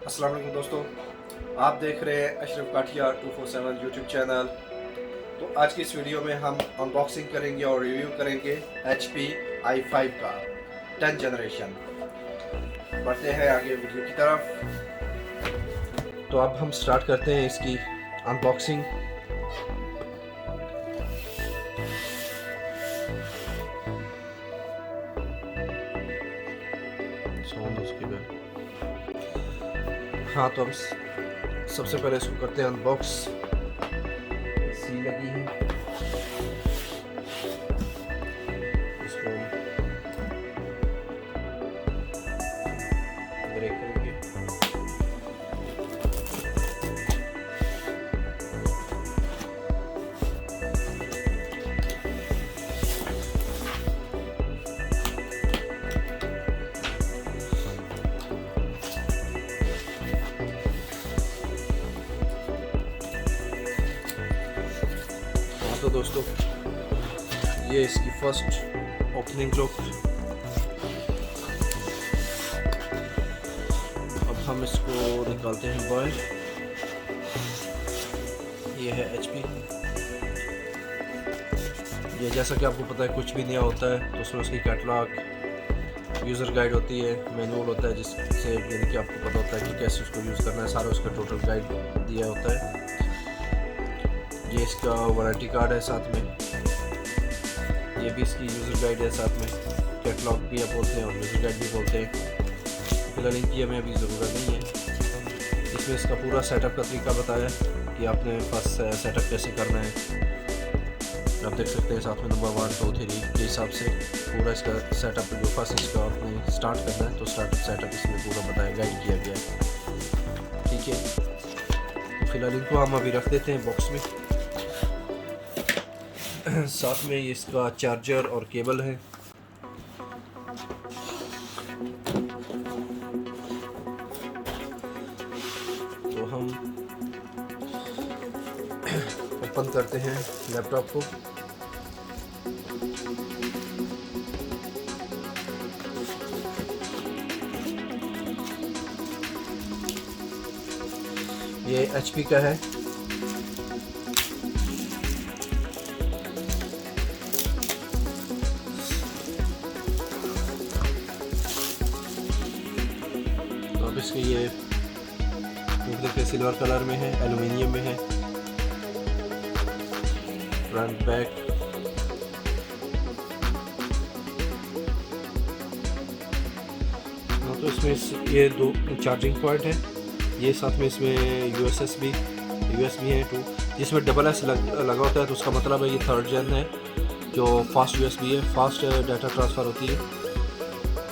अस्सलाम वालेकुम दोस्तों, आप देख रहे हैं अशरफ काठिया 247 यूट्यूब चैनल। तो आज की इस वीडियो में हम अनबॉक्सिंग करेंगे और रिव्यू करेंगे HP i5 का 10th जनरेशन। बढ़ते हैं आगे वीडियो की तरफ। तो अब हम स्टार्ट करते हैं इसकी अनबॉक्सिंग। हाँ, तो हम सबसे पहले इसको करते हैं अनबॉक्स। सी लगी है, इसको ब्रेक करेंगे। तो दोस्तों, ये इसकी फर्स्ट ओपनिंग लुक। अब हम इसको निकालते हैं बाहर। ये है HP। ये जैसा कि आपको पता है कुछ भी नया होता है तो उसमें उसकी कैटलॉग, यूज़र गाइड होती है, मैनुअल होता है जिससे यानी कि आपको पता होता है कि कैसे उसको यूज़ करना है। सारा उसका टोटल गाइड दिया होता है। ये इसका वारंटी कार्ड है साथ में। ये भी इसकी यूज़र गाइड है साथ में। कैटलॉग भी आप बोलते हैं और यूज़र गाइड भी बोलते हैं। फिलहाल इनकी हमें अभी ज़रूरत नहीं है। इसमें इसका पूरा सेटअप का तरीका बताया कि आपने फर्स्ट सेटअप कैसे करना है। आप देख सकते हैं साथ में नंबर 1 2 3 के हिसाब से पूरा इसका सेटअप जो फर्स्ट इसका आपने स्टार्ट करना है तो स्टार्ट सेटअप इसमें पूरा बताया, गाइड किया गया है। ठीक है, तो फिलहाल इनको हम अभी रख देते हैं बॉक्स में। साथ में ये इसका चार्जर और केबल है। तो हम ओपन करते हैं लैपटॉप को। ये HP का है। इसके ये देखिए सिल्वर कलर में है, एल्युमिनियम में है। फ्रंट बैक तो इसमें ये 2 चार्जिंग पॉइंट है। ये साथ में इसमें USB है 2, जिसमें SS लगा होता है तो उसका मतलब है ये 3rd जन है जो फास्ट USB है, फास्ट डाटा ट्रांसफ़र होती है।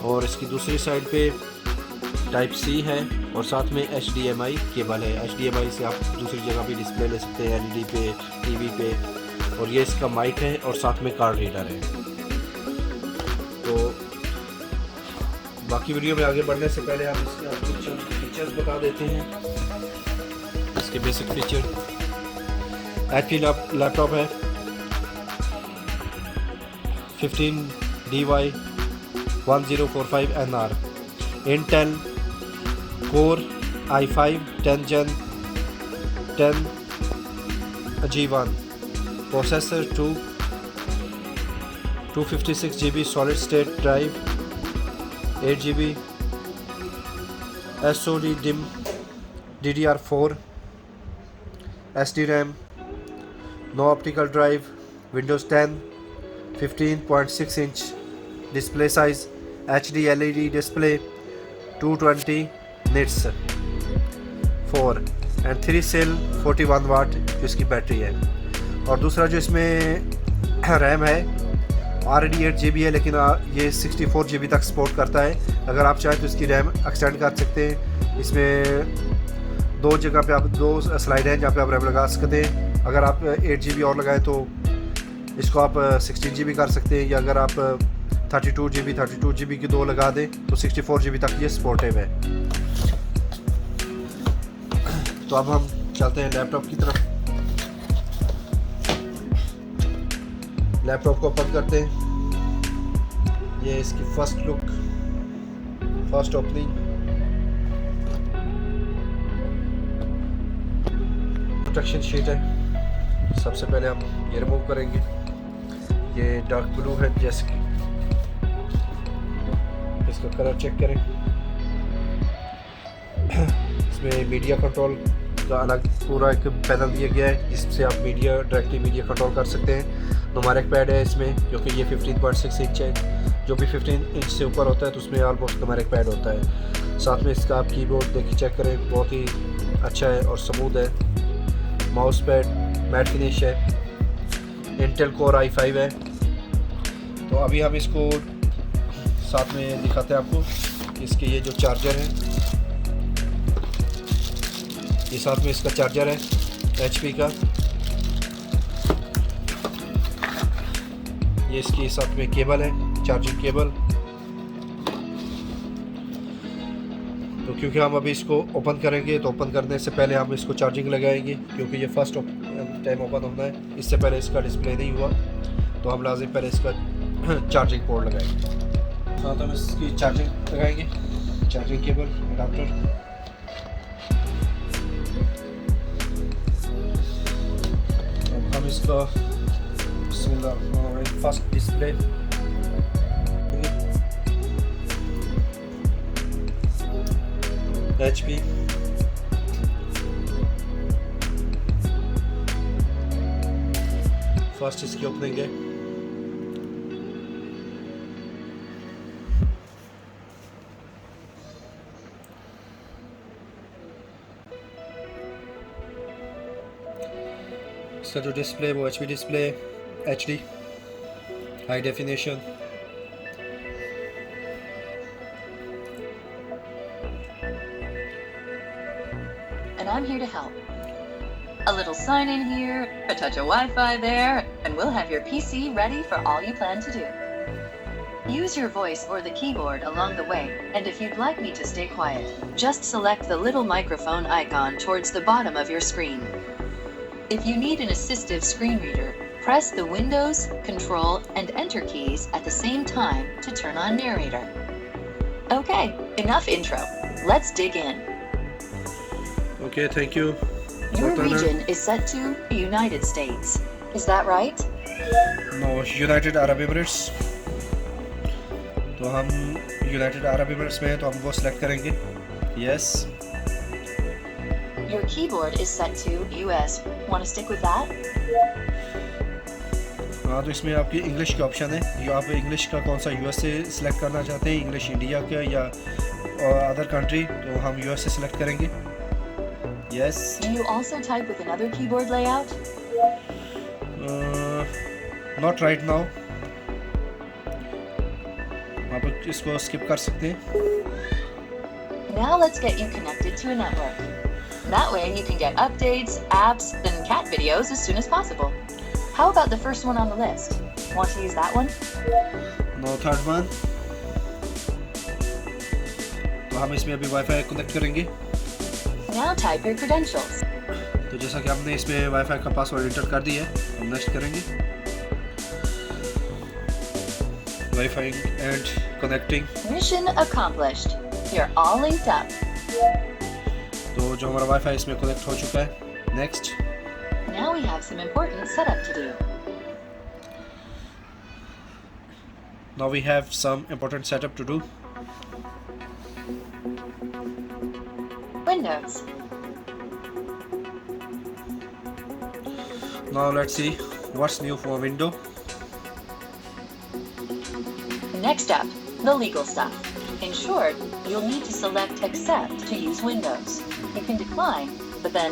और इसकी दूसरी साइड पे टाइप C है और साथ में HDMI केबल है। HDMI से आप दूसरी जगह भी डिस्प्ले ले सकते हैं, LED पे, TV पे। और ये इसका माइक है और साथ में कार्ड रीडर है। तो बाकी वीडियो में आगे बढ़ने से पहले हम इसके कुछ फीचर्स बता देते हैं। इसके बेसिक फीचर। HP लैपटॉप है 15DY1045NR, Intel Core i5 10th Gen 10 G1, processor 256GB solid state drive, 8GB SOD DIMM DDR4, SD RAM, no optical drive, Windows 10, 15.6 inch display size, HD LED display, 220 nits 4 and 3 cell 41 वाट जो इसकी battery है। और दूसरा जो इसमें RAM है already 8GB है, लेकिन ये 64GB तक सपोर्ट करता है। अगर आप चाहें तो इसकी रैम एक्सटेंड कर सकते हैं। इसमें 2 जगह पे आप 2 स्लाइड हैं जहाँ पे आप रैम लगा सकते हैं। अगर आप 8GB और लगाएं तो इसको आप 16GB कर सकते हैं, या अगर आप 32GB की 2 लगा दें तो 64GB तक ये सपोर्टिव है। तो अब हम चलते हैं लैपटॉप की तरफ। लैपटॉप को ओपन करते हैं। ये इसकी first look, first opening. Protection sheet है। सबसे पहले हम ये रिमूव करेंगे। ये डार्क ब्लू है, जैसे कि इसका कलर चेक करें। इसमें मीडिया कंट्रोल का अलग पूरा एक पैनल दिया गया है, जिससे आप डायरेक्टली मीडिया कंट्रोल कर सकते हैं। नुमारिक पैड है इसमें, क्योंकि ये 15.6 इंच है। जो भी 15 इंच से ऊपर होता है तो उसमें ऑलमोस्ट नुमारिक पैड होता है। साथ में इसका आप कीबोर्ड देखिए, चेक करें, बहुत ही अच्छा है और स्मूथ है। माउस पैड मैट फिनिश है। इंटेल कोर i5 है। तो अभी हम इसको साथ में दिखाते हैं आपको। इसके ये जो चार्जर है, ये साथ में इसका चार्जर है HP का। ये इसकी साथ में केबल है, चार्जिंग केबल। तो क्योंकि हम अभी इसको ओपन करेंगे, तो ओपन करने से पहले हम इसको चार्जिंग लगाएंगे, क्योंकि ये फर्स्ट टाइम ओपन होना है। इससे पहले इसका डिस्प्ले नहीं हुआ, तो हम लाजिम पहले इसका चार्जिंग पोर्ट लगाएंगे। साथ हम इसकी चार्जिंग लगाएंगे, चार्जिंग केबल अडाप्टर। हम इसका फर्स्ट डिस्प्ले HP, फर्स्ट इसकी ओपनिंग है। इसका जो डिस्प्ले वो HP display, HD high definition. And I'm here to help. A little sign in here, a touch of Wi-Fi there, and we'll have your PC ready for all you plan to do. Use your voice or the keyboard along the way, and if you'd like me to stay quiet, just select the little microphone icon towards the bottom of your screen. If you need an assistive screen reader, press the Windows, Control, and Enter keys at the same time to turn on narrator. Okay, enough intro. Let's dig in. Okay, thank you. Your region is set to the United States. Is that right? No, United Arab Emirates. तो हम United Arab Emirates में हैं, तो हम वो select करेंगे। Yes. Your keyboard is set to US. Want to stick with that? हाँ, तो इसमें आपकी इंग्लिश का ऑप्शन है। ये आप इंग्लिश का कौन सा US से सिलेक्ट करना चाहते हैं, इंग्लिश इंडिया का या अदर कंट्री, तो हम US से सिलेक्ट करेंगे। Yes. Do you also type with another keyboard layout? Not right now. आप इसको स्किप कर सकते हैं। Now let's get you connected to a network. That way you can get updates, apps, and cat videos as soon as possible. How about the first one on the list? Want to use that one? No, third one. तो हम इसमें अभी wifi connect करेंगे। Now type your credentials. तो जैसा कि हमने इसमें वाईफाई का पासवर्ड एंटर कर दिया है, हम नेक्स्ट करेंगे। Wifi and connecting. Mission accomplished. You're all linked up. तो जो हमारा वाईफाई इसमें कनेक्ट हो चुका है। Next. Now we have some important setup to do. Now we have some important setup to do. Windows. Now let's see what's new for window. Next up, the legal stuff. In short, you'll need to select accept to use Windows. You can decline, but then,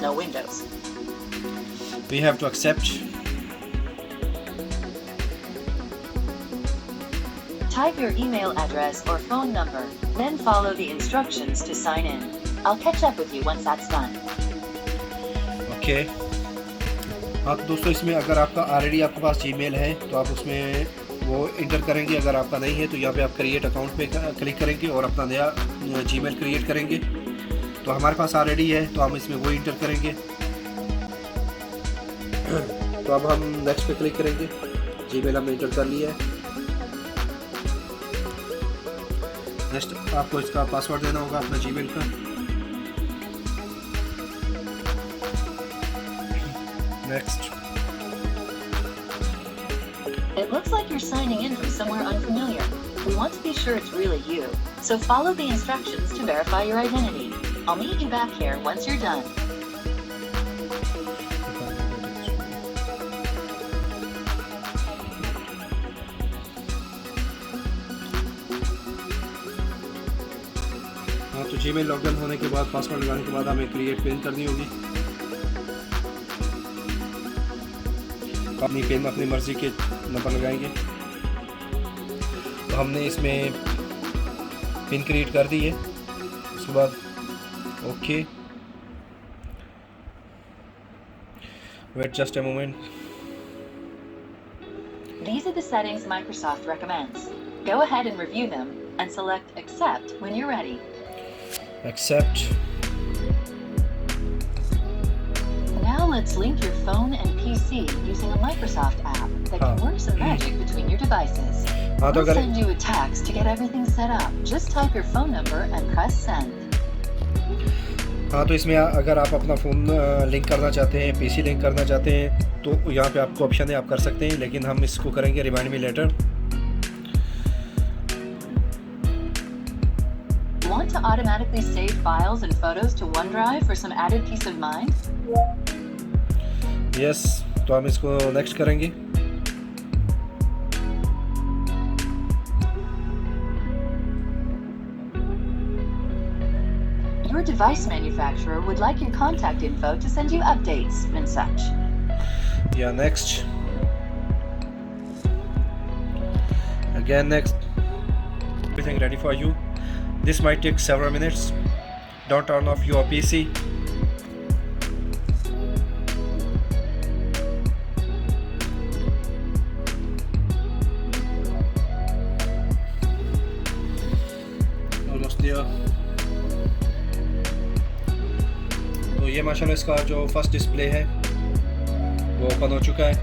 no Windows. We have to accept. Type your email address or phone number, then follow the instructions to sign in. I'll catch up with you once that's done. Okay. हाँ, तो दोस्तों इसमें अगर आपका already आपके पास Gmail है तो आप उसमें वो इंटर करेंगे। अगर आपका नहीं है तो यहाँ पे आप क्रिएट अकाउंट पे क्लिक करेंगे और अपना नया जीमेल क्रिएट करेंगे। तो हमारे पास ऑलरेडी है तो हम इसमें वो इंटर करेंगे। तो अब हम नेक्स्ट पे क्लिक करेंगे। जीमेल हमने इंटर कर लिया है। नेक्स्ट आपको इसका पासवर्ड देना होगा अपना जीमेल का। Next. It looks like you're signing in from somewhere unfamiliar. We want to be sure it's really you, so follow the instructions to verify your identity. I'll meet you back here once you're done. हाँ, तो Gmail login होने के बाद password लगाने के बाद हमें create pin करनी होगी। अपनी पिन अपनी मर्ज़ी के नंबर लगाएंगे। तो हमने इसमें पिन क्रिएट कर दी है। उसके बाद okay, wait just a moment. These are the settings Microsoft recommends. Go ahead and review them and select Accept when you're ready. Accept. Now let's link your phone and PC using a Microsoft app that can work some magic between your devices. हाँ, तो I'll send you a text to get everything set up. Just type your phone number and press send. हाँ, तो इसमें अगर आप अपना phone link करना चाहते हैं, पीसी लिंक करना चाहते हैं, तो यहाँ पे आपको ऑप्शन है, आप कर सकते हैं, लेकिन हम इसको करेंगे remind me later. Want to automatically save files and photos to OneDrive for some added peace of mind? Yes, तो हम इसको नेक्स्ट करेंगे। Your device manufacturer would like your contact info to send you updates and such. Yeah, next. Again, next. Everything ready for you. This might take several minutes. Don't turn off your PC. Almost there. तो ये माशाल्लाह इसका जो first display है वो open हो चुका है।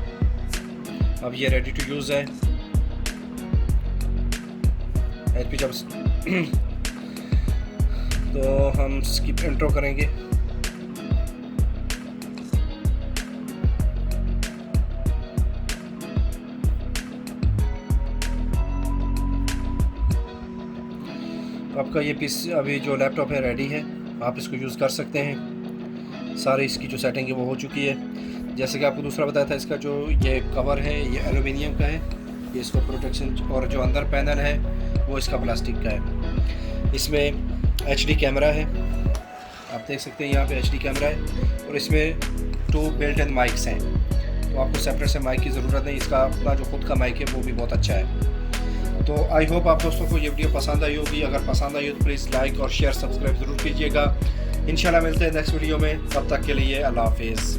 अब ये रेडी टू यूज़ है। HP जब तो हम स्किप इंट्रो करेंगे। तो आपका ये पीसी अभी जो लैपटॉप है रेडी है, आप इसको यूज़ कर सकते हैं। सारी इसकी जो सेटिंग है वो हो चुकी है। जैसे कि आपको दूसरा बताया था, इसका जो ये कवर है ये एलुमिनियम का है, ये इसका प्रोटेक्शन, और जो अंदर पैनल है वो इसका प्लास्टिक का है। इसमें HD कैमरा है, आप देख सकते हैं यहाँ पे HD कैमरा है, और इसमें 2 बिल्ट इन माइक्स हैं, तो आपको सेपरेट से माइक की ज़रूरत नहीं। इसका अपना जो खुद का माइक है वो भी बहुत अच्छा है। तो आई होप आप दोस्तों को ये वीडियो पसंद आई होगी। अगर पसंद आई हो तो प्लीज़ लाइक और शेयर सब्सक्राइब ज़रूर कीजिएगा। इंशाल्लाह मिलते हैं नेक्स्ट वीडियो में, तब तक के लिए अल्लाह हाफिज़।